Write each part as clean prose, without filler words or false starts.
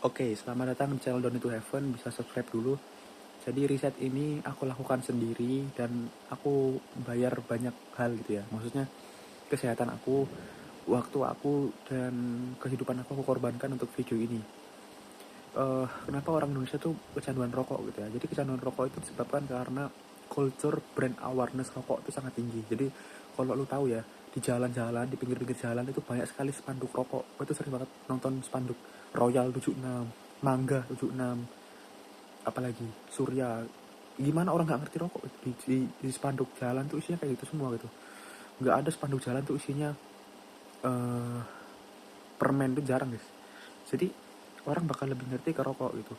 Oke, selamat datang di channel Down to Heaven. Bisa subscribe dulu. Jadi riset ini aku lakukan sendiri dan aku bayar banyak hal gitu ya. Maksudnya kesehatan aku, waktu aku, dan kehidupan aku korbankan untuk video ini. Kenapa orang Indonesia tuh kecanduan rokok gitu ya. Jadi kecanduan rokok itu disebabkan karena culture brand awareness rokok itu sangat tinggi. Jadi kalau lu tahu ya, di jalan-jalan, di pinggir-pinggir jalan itu banyak sekali spanduk rokok. Gue tuh sering banget nonton spanduk Royal 76, Mangga 76, apalagi Surya. Gimana orang nggak ngerti rokok di spanduk jalan tuh isinya kayak gitu semua gitu. Nggak ada spanduk jalan tuh isinya eh permen, tuh jarang guys. Jadi orang bakal lebih ngerti ke rokok gitu.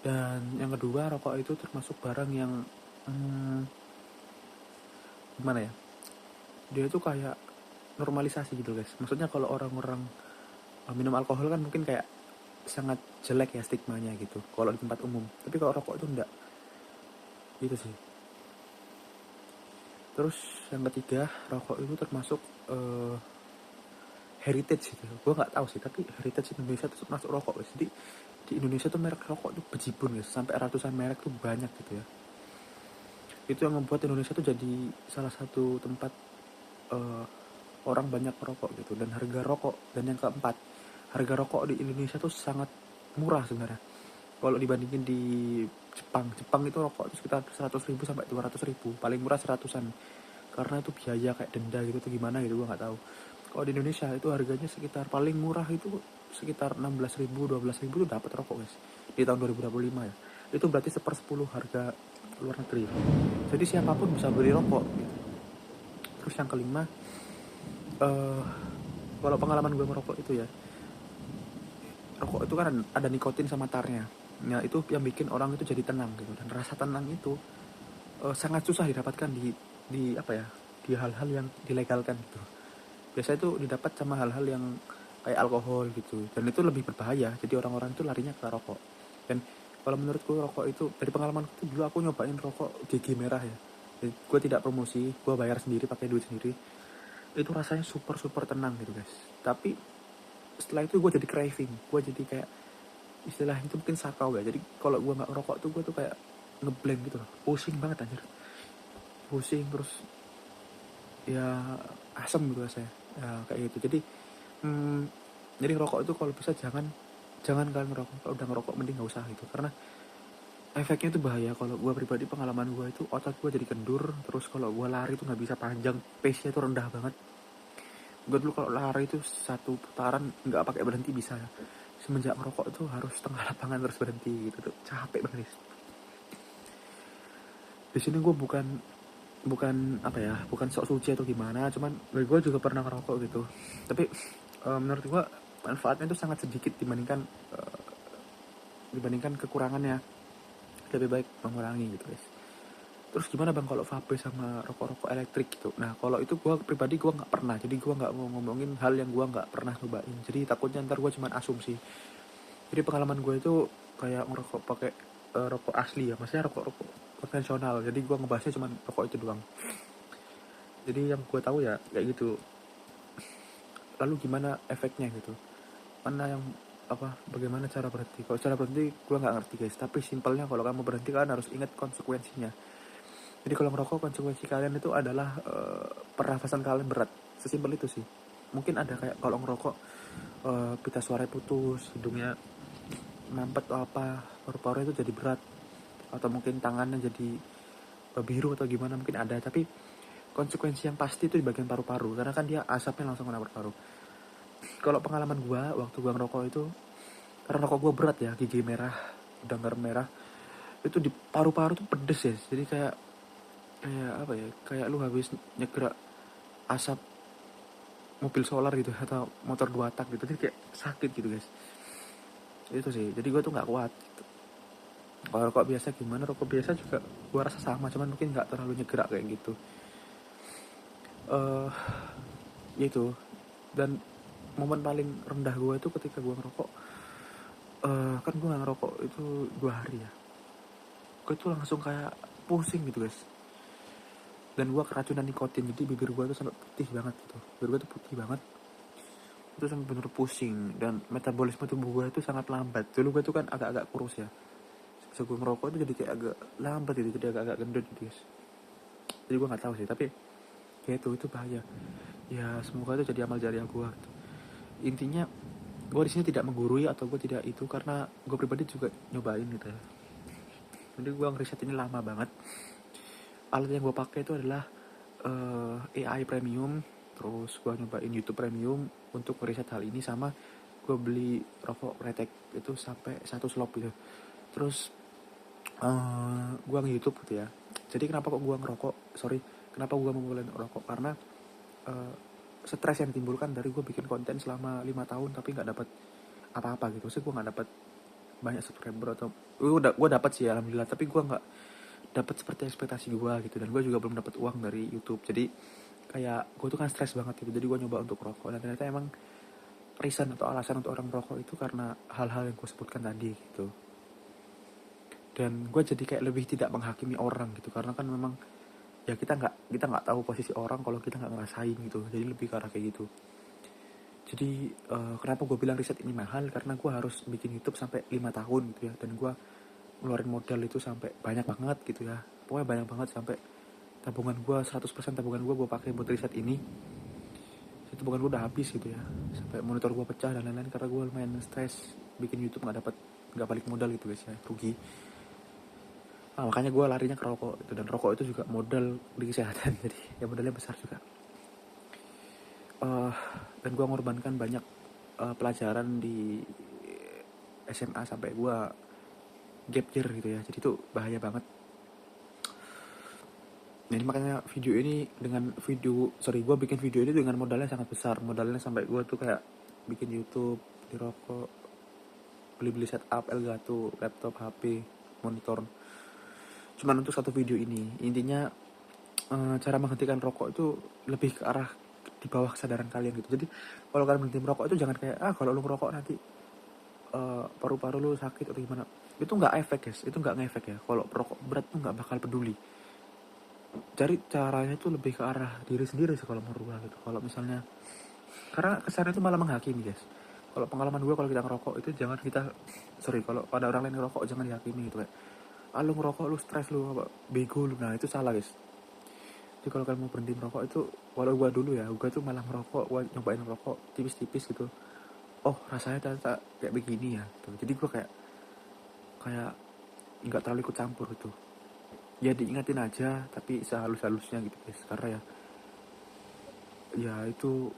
Dan yang kedua, rokok itu termasuk barang yang hmm, gimana ya, dia itu kayak normalisasi gitu guys. Maksudnya kalau orang-orang minum alkohol kan mungkin kayak sangat jelek ya stigmanya gitu kalau di tempat umum, tapi kalau rokok itu enggak gitu sih. Terus yang ketiga, rokok itu termasuk heritage gitu. Gue nggak tahu sih, tapi heritage Indonesia itu termasuk rokok guys. Jadi di Indonesia tuh merek rokok tuh bejibun guys, sampai ratusan merek tuh banyak gitu ya. Itu yang membuat Indonesia tuh jadi salah satu tempat uh, orang banyak merokok gitu. Dan harga rokok, dan yang keempat, harga rokok di Indonesia tuh sangat murah sebenarnya kalau dibandingin di Jepang itu rokok itu sekitar 100.000 sampai 200.000, paling murah 100-an, karena itu biaya kayak denda gitu tuh gimana gitu gue nggak tahu. Kalau di Indonesia itu harganya sekitar paling murah itu sekitar 16.000 12.000 tuh dapat rokok guys di tahun 2025 ya. Itu berarti 1/10 harga luar negeri. Jadi siapapun bisa beli rokok gitu. Terus yang kelima, eh kalau pengalaman gue merokok itu ya, rokok itu kan ada nikotin sama tarnya. Nah itu yang bikin orang itu jadi tenang gitu, dan rasa tenang itu sangat susah didapatkan di apa ya, di hal-hal yang dilegalkan gitu. Biasanya itu didapat sama hal-hal yang kayak alkohol gitu, dan itu lebih berbahaya. Jadi orang-orang itu larinya ke rokok. Dan kalau menurutku rokok itu, dari pengalaman itu dulu aku nyobain rokok gigi merah ya. Jadi, gue tidak promosi, gue bayar sendiri pakai duit sendiri. Itu rasanya super super tenang gitu guys. Tapi setelah itu gue jadi craving, gue jadi kayak istilahnya itu mungkin sakau ya. Jadi kalau gue nggak ngerokok tuh gue tuh kayak ngeblank gitu loh, pusing banget anjir, pusing terus ya, asam gitu rasanya ya, kayak gitu. Jadi hmm, jadi ngerokok itu kalau bisa jangan jangan kalian ngerokok. Kalau udah ngerokok mending nggak usah gitu, karena efeknya itu bahaya. Kalau gue pribadi, pengalaman gue itu otot gue jadi kendur. Terus kalau gue lari tuh nggak bisa panjang, pace nya tuh rendah banget. Gue dulu kalau lari itu satu putaran nggak pakai berhenti bisa ya. Semenjak ngerokok itu harus setengah lapangan terus berhenti gitu tuh, capek banget. Di sini gue bukan bukan apa ya, bukan sok suci atau gimana, cuman gue juga pernah ngerokok gitu. Tapi menurut gue manfaatnya itu sangat sedikit dibandingkan kekurangannya. Lebih baik mengurangi gitu guys. Terus gimana bang kalau vape sama rokok-rokok elektrik gitu? Nah kalau itu gue pribadi gue nggak pernah, jadi gue nggak mau ngomongin hal yang gue nggak pernah cobain. Jadi takutnya ntar gue cuman asumsi. Jadi pengalaman gue itu kayak ngerokok pakai rokok asli ya, maksudnya rokok-rokok konvensional. Jadi gue ngebahasnya cuman rokok itu doang. Jadi yang gue tahu ya kayak gitu. Lalu gimana efeknya gitu, mana yang apa, bagaimana cara berhenti? Kalau cara berhenti gue nggak ngerti guys, tapi simpelnya kalau kamu berhenti kalian harus ingat konsekuensinya. Jadi kalau merokok, konsekuensi kalian itu adalah pernafasan kalian berat, sesimpel itu sih. Mungkin ada kayak kalau ngerokok pita suara putus, hidungnya mampet atau apa, paru-paru itu jadi berat, atau mungkin tangannya jadi biru atau gimana, mungkin ada. Tapi konsekuensi yang pasti itu di bagian paru-paru, karena kan dia asapnya langsung kena paru-paru. Kalau pengalaman gue waktu gue ngerokok itu, karena rokok gue berat ya, gigi merah, dangkar merah, itu di paru-paru tuh pedes ya. Jadi kayak kayak apa ya, kayak lu habis nyegerak asap mobil solar gitu, atau motor 2 tak gitu. Jadi kayak sakit gitu guys. Itu sih, jadi gue tuh nggak kuat gitu. Kalau rokok biasa gimana, rokok biasa juga gue rasa sama, cuman mungkin nggak terlalu nyegerak kayak gitu. eh Itu. Dan momen paling rendah gue itu ketika gue ngerokok, kan gue nggak ngerokok itu 2 hari ya, gue tuh langsung kayak pusing gitu guys. Dan gue keracunan nikotin, jadi bibir gue tuh sampai putih banget gitu, bibir gue tuh putih banget. itu sampai bener pusing, dan metabolisme tubuh gue itu sangat lambat. Dulu gue tuh kan agak-agak kurus ya, sebelum ngerokok itu jadi kayak agak lambat gitu, jadi agak-agak gendut gitu guys. Jadi gue nggak tahu sih, tapi ya itu bahaya ya. Semoga itu jadi amal jariah gue gitu. Intinya gue di sini tidak menggurui atau gue tidak itu, karena gue pribadi juga nyobain gitu ya. Jadi gue ngeriset ini lama banget. Alat yang gue pakai itu adalah AI Premium, terus gue nyobain YouTube Premium untuk ngeriset hal ini, sama gue beli rokok kretek itu sampai 1 slop gitu. Terus gue nge-YouTube gitu ya. Jadi kenapa kok gue kenapa gue memulai ngerokok, karena stres yang ditimbulkan dari gue bikin konten selama 5 tahun tapi nggak dapat apa-apa gitu. Maksudnya gue nggak dapat banyak subscriber, atau gue dapat sih alhamdulillah, tapi gue nggak dapat seperti ekspektasi gue gitu. Dan gue juga belum dapat uang dari YouTube, jadi kayak gue tuh kan stres banget gitu. Jadi gue nyoba untuk rokok, dan ternyata emang reason atau alasan untuk orang merokok itu karena hal-hal yang gue sebutkan tadi gitu. Dan gue jadi kayak lebih tidak menghakimi orang gitu, karena kan memang ya kita nggak tahu posisi orang kalau kita nggak ngerasain gitu. Jadi lebih ke arah kayak gitu. Jadi kenapa gue bilang riset ini mahal, karena gue harus bikin YouTube sampai 5 tahun gitu ya, dan gue ngeluarin modal itu sampai banyak banget gitu ya. Pokoknya banyak banget, sampai tabungan gue 100% tabungan gue pakai buat riset ini. Tabungan gue udah habis gitu ya, sampai monitor gue pecah dan lain-lain, karena gue lumayan stres bikin YouTube, nggak balik modal gitu guys ya, rugi. Makanya gue larinya ke rokok itu, dan rokok itu juga modal di kesehatan, jadi ya modalnya besar juga. Dan gue ngorbankan banyak pelajaran di SMA sampai gue gap year gitu ya, jadi itu bahaya banget. Jadi makanya gue bikin video ini dengan modalnya sangat besar. Modalnya sampai gue tuh kayak bikin YouTube, di rokok, beli setup, Elgato, laptop, HP, monitor, cuman untuk satu video ini. Intinya cara menghentikan rokok itu lebih ke arah di bawah kesadaran kalian gitu. Jadi kalau kalian berhenti merokok itu jangan kayak kalau lu merokok nanti paru-paru lu sakit atau gimana. Itu nggak efek guys, itu nggak ngefek ya. Kalau perokok berat tuh nggak bakal peduli. Cari caranya itu lebih ke arah diri sendiri sih kalau menurut gue gitu. Kalau misalnya, karena kesannya itu malah menghakimi guys. Kalau pengalaman gue, kalau kita ngerokok itu kalau pada orang lain ngerokok jangan dihakimi gitu kayak, lu ngerokok lu stres lu apa bego lu. Nah itu salah guys. Jadi kalau kalian mau berhenti merokok itu, walau gue dulu ya, gue tuh malah merokok, gue nyobain merokok tipis-tipis gitu. Oh rasanya ternyata kayak begini ya tuh. Jadi gue kayak nggak terlalu ikut campur gitu. Ya diingatin aja, tapi sehalus-halusnya gitu guys. Karena ya itu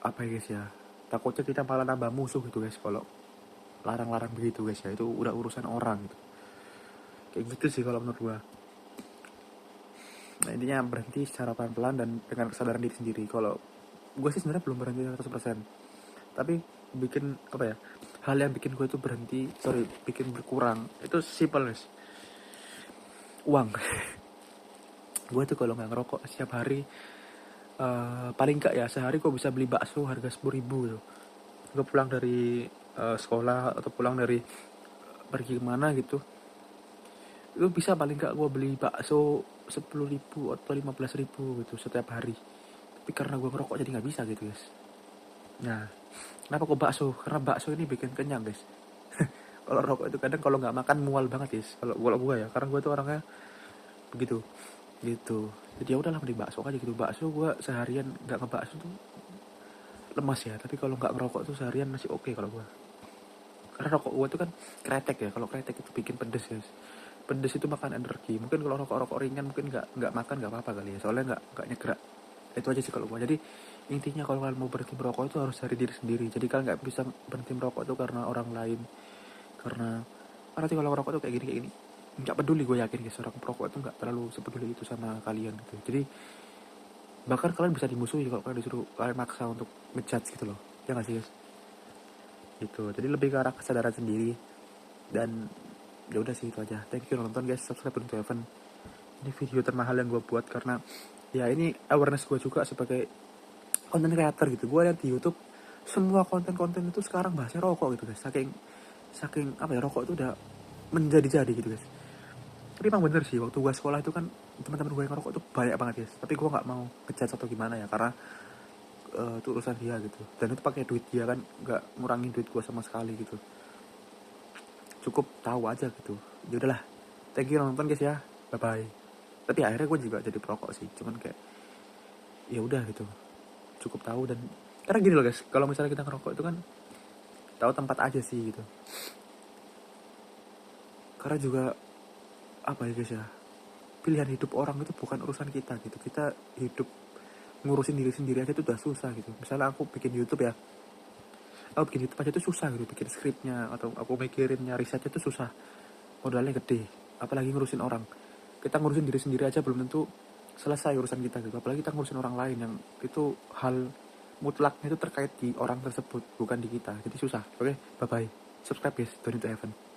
apa ya guys ya, takutnya kita malah nambah musuh gitu guys kalau larang-larang begitu guys ya. Itu udah urusan orang gitu. Kayak gitu sih kalau menurut gue. Nah intinya berhenti secara pelan-pelan dan dengan kesadaran diri sendiri. Kalau gue sih sebenarnya belum berhenti 100%, tapi bikin hal yang bikin gue itu bikin berkurang itu simple guys. Uang. Gue tuh kalau nggak ngerokok setiap hari, paling nggak ya sehari gue bisa beli bakso harga 10.000 gitu. Gue pulang dari sekolah atau pulang dari pergi kemana gitu, itu bisa paling nggak gue beli bakso 10.000 atau 15.000 gitu setiap hari. Tapi karena gue ngerokok jadi nggak bisa gitu guys. Nah kenapa kok bakso? Karena bakso ini bikin kenyang guys. Kalau rokok itu kadang kalau nggak makan mual banget guys. Kalau gue ya, karena gue tuh orangnya begitu gitu. Jadi ya udahlah mending bakso aja gitu. Bakso gue seharian nggak ngebakso tuh lemas ya, tapi kalau nggak ngerokok tuh seharian masih oke kalau gue. Karena rokok gue tuh kan kretek ya. Kalau kretek itu bikin pedes guys. Pedes itu makan energi. Mungkin kalau rokok ringan mungkin nggak makan nggak apa-apa kali ya, soalnya nggak nyegerak. Itu aja sih kalau gue. Jadi intinya kalau kalian mau berhenti merokok itu harus dari diri sendiri. Jadi kalian nggak bisa berhenti merokok itu karena orang lain. Karena nanti kalau merokok tuh kayak gini nggak peduli. Gue yakin guys, orang perokok itu nggak terlalu sepeduli itu sama kalian gitu. Jadi bahkan kalian bisa dimusuhi kalau kalian maksa untuk ngejudge gitu loh. Ya nggak sih guys? Gitu. Jadi lebih ke arah kesadaran sendiri. Dan ya udah sih itu aja. Thank you nonton guys. Subscribe untuk Evan. Ini video termahal yang gue buat karena ya ini awareness gue juga sebagai content creator gitu. Gue lihat di YouTube semua konten-konten itu sekarang bahasnya rokok gitu guys. Saking rokok itu udah menjadi-jadi gitu guys. Tapi emang bener sih, waktu gue sekolah itu kan teman-teman gue yang ngerokok itu banyak banget guys. Tapi gue nggak mau ngejudge atau gimana ya, karena itu urusan dia gitu, dan itu pakai duit dia kan, nggak ngurangin duit gue sama sekali gitu. Cukup tahu aja gitu. Ya udahlah, thank you nonton guys ya, bye bye. Tapi akhirnya gue juga jadi perokok sih, cuman kayak ya udah gitu, cukup tahu. Dan karena gini loh guys, kalau misalnya kita ngerokok itu kan tahu tempat aja sih gitu. Karena juga apa ya guys ya, pilihan hidup orang itu bukan urusan kita gitu. Kita hidup ngurusin diri sendiri aja itu udah susah gitu. Misalnya aku bikin YouTube ya, aku bikin YouTube aja itu susah gitu, bikin skripnya atau aku mikirinnya, risetnya itu susah, modalnya gede, apalagi ngurusin orang. Kita ngurusin diri sendiri aja belum tentu selesai urusan kita gitu, apalagi kita ngurusin orang lain yang itu hal mutlaknya itu terkait di orang tersebut, bukan di kita. Jadi susah. Oke, bye bye, subscribe guys, don't need to heaven.